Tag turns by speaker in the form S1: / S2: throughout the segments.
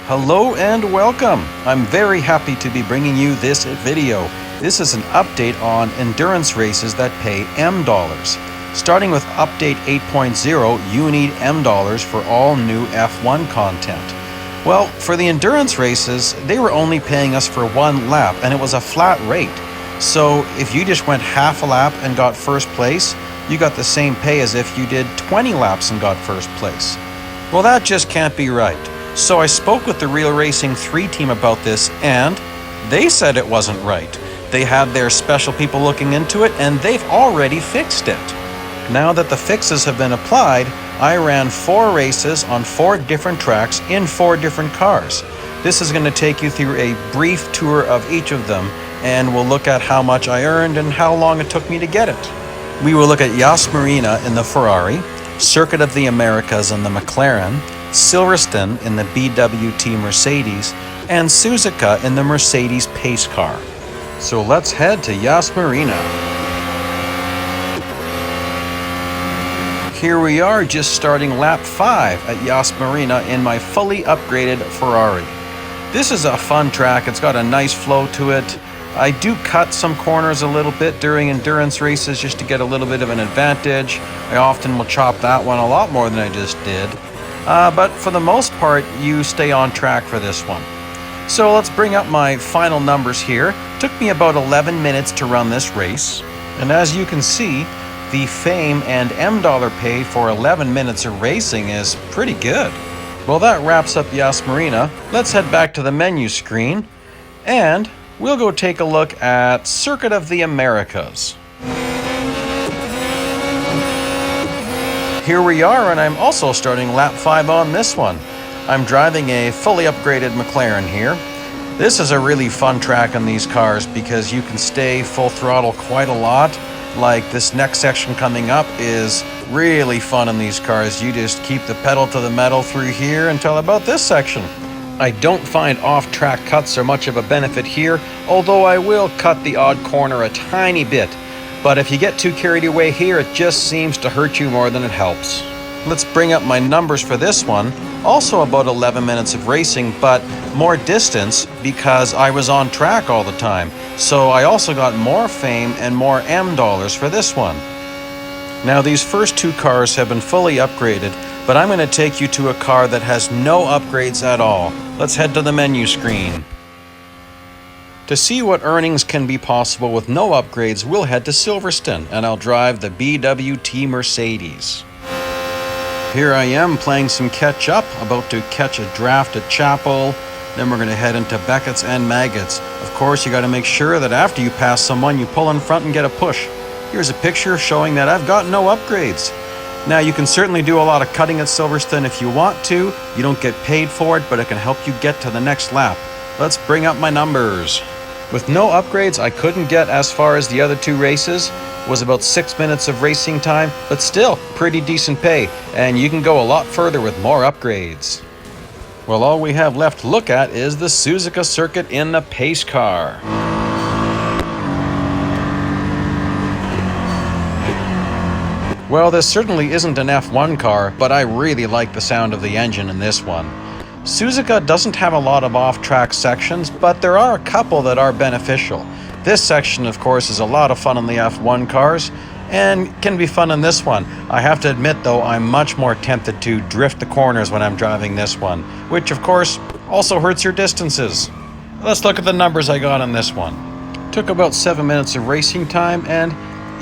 S1: Hello and welcome. I'm very happy to be bringing you this video. This is an update on endurance races that pay M dollars. Starting with update 8.0, you need M dollars for all new F1 content. Well, for the endurance races, they were only paying us for one lap and it was a flat rate. So if you just went half a lap and got first place, you got the same pay as if you did 20 laps and got first place. Well, that just can't be right. So I spoke with the Real Racing 3 team about this and they said it wasn't right. They had their special people looking into it and they've already fixed it. Now that the fixes have been applied, I ran 4 races on 4 different tracks in 4 different cars. This is going to take you through a brief tour of each of them and we'll look at how much I earned and how long it took me to get it. We will look at Yas Marina in the Ferrari, Circuit of the Americas in the McLaren, Silverstone in the BWT Mercedes, and Seussical in the Mercedes pace car. So let's head to Yas Marina. Here we are just starting lap 5 at Yas Marina in my fully upgraded Ferrari. This is a fun track, it's got a nice flow to it. I do cut some corners a little bit during endurance races just to get a little bit of an advantage. I often will chop that one a lot more than I just did. But for the most part, you stay on track for this one. So let's bring up my final numbers here. Took me about 11 minutes to run this race. And as you can see, the fame and M dollar pay for 11 minutes of racing is pretty good. Well, that wraps up Yas Marina. Let's head back to the menu screen and we'll go take a look at Circuit of the Americas. Here we are, and I'm also starting lap 5 on this one. I'm driving a fully upgraded McLaren here. This is a really fun track on these cars because you can stay full throttle quite a lot. Like this next section coming up is really fun in these cars. You just keep the pedal to the metal through here until about this section. I don't find off-track cuts are much of a benefit here, although I will cut the odd corner a tiny bit. But if you get too carried away here, it just seems to hurt you more than it helps. Let's bring up my numbers for this one. Also about 11 minutes of racing, but more distance because I was on track all the time. So I also got more fame and more M dollars for this one. Now these first 2 cars have been fully upgraded, but I'm going to take you to a car that has no upgrades at all. Let's head to the menu screen. To see what earnings can be possible with no upgrades, we'll head to Silverstone and I'll drive the BWT Mercedes. Here I am playing some catch up, about to catch a draft at Chapel. Then we're going to head into Beckett's and Maggots. Of course, you got to make sure that after you pass someone, you pull in front and get a push. Here's a picture showing that I've got no upgrades. Now you can certainly do a lot of cutting at Silverstone if you want to. You don't get paid for it, but it can help you get to the next lap. Let's bring up my numbers. With no upgrades, I couldn't get as far as the other 2 races. It was about 6 minutes of racing time, but still pretty decent pay, and you can go a lot further with more upgrades. Well, all we have left to look at is the Seussical circuit in the pace car. Well, this certainly isn't an F1 car, but I really like the sound of the engine in this one. Seussical doesn't have a lot of off-track sections, but there are a couple that are beneficial. This section, of course, is a lot of fun on the F1 cars, and can be fun in this one. I have to admit, though, I'm much more tempted to drift the corners when I'm driving this one, which, of course, also hurts your distances. Let's look at the numbers I got on this one. Took about 7 minutes of racing time, and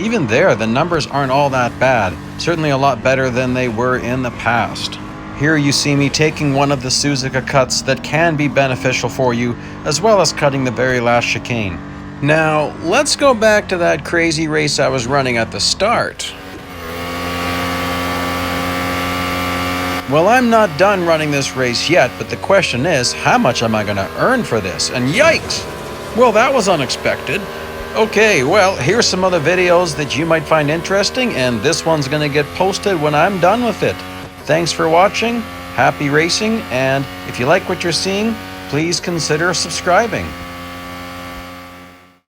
S1: even there, the numbers aren't all that bad. Certainly a lot better than they were in the past. Here you see me taking one of the Seussical cuts that can be beneficial for you, as well as cutting the very last chicane. Now, let's go back to that crazy race I was running at the start. Well, I'm not done running this race yet, but the question is, how much am I going to earn for this? And yikes! Well, that was unexpected. Okay, well, here's some other videos that you might find interesting, and this one's going to get posted when I'm done with it. Thanks for watching, happy racing, and if you like what you're seeing, please consider subscribing.